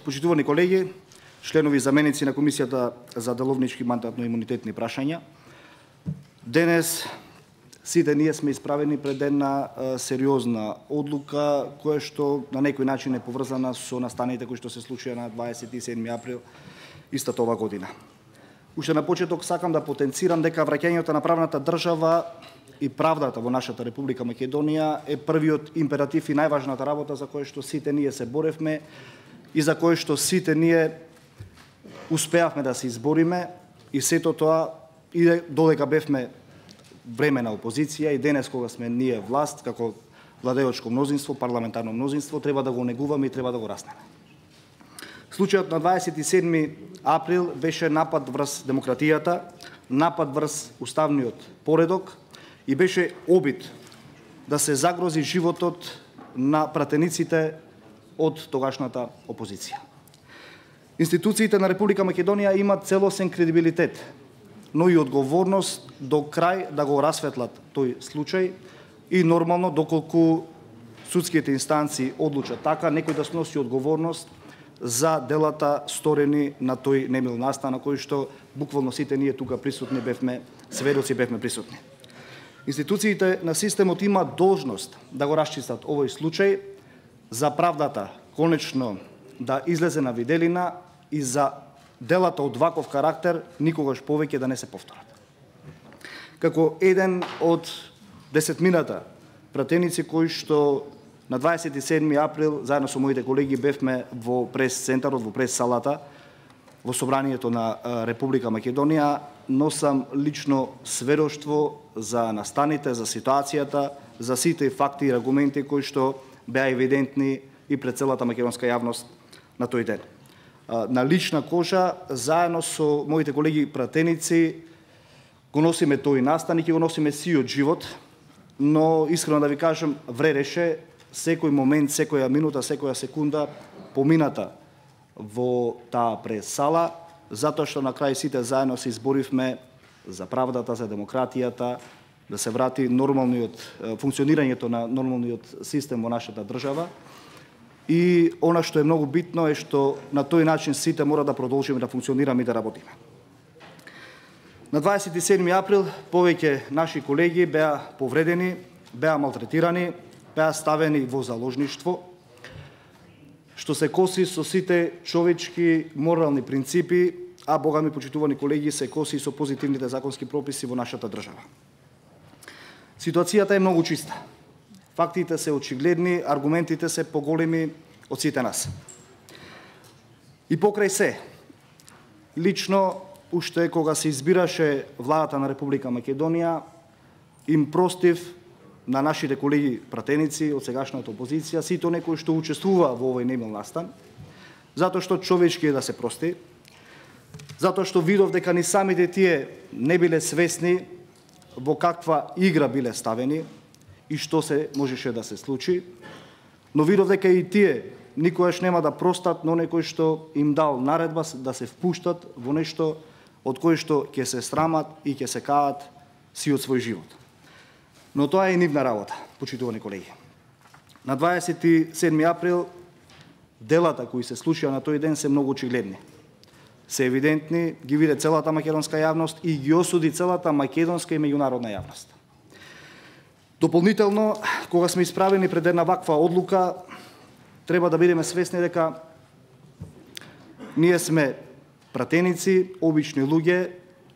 Почитувани колеги, членови и заменици на Комисијата за деловнички мандатно-имунитетни прашања, денес сите ние сме исправени пред една сериозна одлука, која што на некој начин е поврзана со настаните кои што се случија на 27 април истата ова година. Уште на почеток сакам да потенцирам дека враќањето на правната држава и правдата во нашата Република Македонија е првиот императив и најважната работа за која што сите ние се боревме и за која што сите ние успеавме да се избориме, и сето тоа и додека бевме време на опозиција и денес кога сме ние власт како владеечко мнозинство, парламентарно мнозинство, треба да го негуваме и треба да го раснеме. Случајот на 27 април беше напад врз демократијата, напад врз уставниот поредок и беше обид да се загрози животот на пратениците од тогашната опозиција. Институциите на Република Македонија имат целосен кредибилитет, но и одговорност до крај да го расветлат тој случај и нормално доколку судските инстанции одлучат така, некој да сноси одговорност за делата сторени на тој немил настан, на кој што буквално сите ние тука присутни бевме сведоци, бевме присутни. Институциите на системот имаат должност да го расчистат овој случај, за правдата конечно да излезе на виделина и за делата од ваков карактер никогаш повеќе да не се повторат. Како еден од 10-мината пратеници кои што на 27 април заедно со моите колеги бевме во прес-центарот, во прес-салата, во Собранието на Република Македонија, носам лично сведоштво за настаните, за ситуацијата, за сите факти и аргументи кои што беа евидентни и пред целата македонска јавност на тој ден. На лична кожа, заедно со моите колеги пратеници, го носиме тој настан и ќе го носиме сиот живот, но искрено да ви кажам, вредеше секој момент, секоја минута, секоја секунда помината во таа прес-сала, затоа што на крај сите заедно се изборивме за правдата, за демократијата, да се врати нормалниот функционирањето на нормалниот систем во нашата држава. И она што е многу битно е што на тој начин сите мора да продолжиме да функционираме и да работиме. На 27 април повеќе наши колеги беа повредени, беа малтретирани, беа ставени во заложништво, што се коси со сите човечки морални принципи, а богами почитувани колеги се коси со позитивните законски прописи во нашата држава. Ситуацијата е многу чиста. Фактите се очигледни, аргументите се поголеми од сите нас. И покрај се, лично, уште кога се избираше владата на Република Македонија, им простив на нашите колеги пратеници од сегашната опозиција, сите некои што учествува во овој немил настан, затоа што човечки е да се прости, затоа што видов дека ни самите тие не биле свесни во каква игра биле ставени и што се можеше да се случи, но видов дека и тие никогаш нема да простат на некој што им дал наредба да се впуштат во нешто од кое што ќе се срамат и ќе се каат сиот свој живот. Но тоа е нивна работа, почитувани колеги. На 27 април делата кои се случија на тој ден се многу очигледни. Се евидентни, ги виде целата македонска јавност и ги осуди целата македонска и меѓународна јавност. Дополнително, кога сме исправени пред една ваква одлука, треба да бидеме свесни дека ние сме пратеници, обични луѓе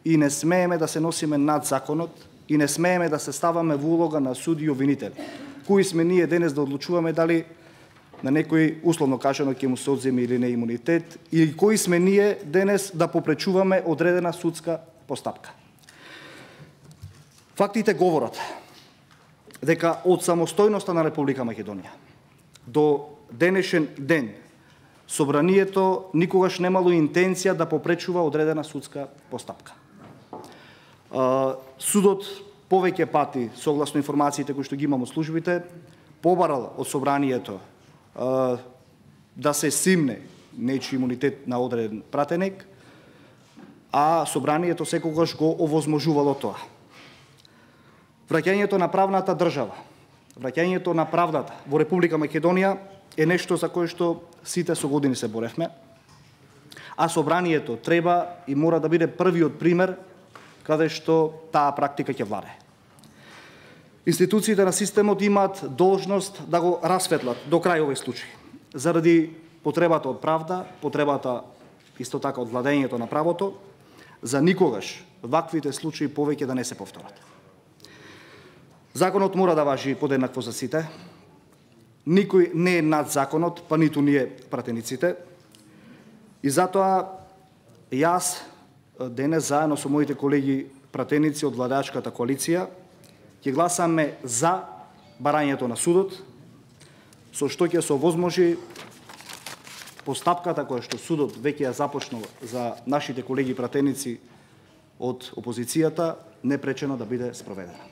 и не смееме да се носиме над законот и не смееме да се ставаме во улога на суди и обвинители. Кои сме ние денес да одлучуваме дали на некој условно кажано ќе му се одземе или не имунитет, или кои сме ние денес да попречуваме одредена судска постапка. Фактите говорат дека од самостојноста на Република Македонија до денешен ден Собранието никогаш немало интенција да попречува одредена судска постапка. Судот повеќе пати, согласно информациите кои што ги имам од службите, побарал од Собранието да се симне нечи имунитет на одреден пратеник, а Собранието секогаш го овозможувало тоа. Враќањето на правната држава, враќањето на правдата во Република Македонија е нешто за кое што сите со години се боревме, а собранието треба и мора да биде првиот пример каде што таа практика ќе владе. Институциите на системот имаат должност да го расветлат до крај овој случај, заради потребата од правда, потребата исто така од владењето на правото, за никогаш ваквите случаи повеќе да не се повторат. Законот мора да важи подеднакво за сите. Никој не е над законот, па ниту ние пратениците. И затоа јас денес заедно со моите колеги пратеници од владеачката коалиција ќе гласаме за барањето на судот, со што ќе се овозможи постапката која што судот веќе ја започнал за нашите колеги пратеници од опозицијата непречено да биде спроведена.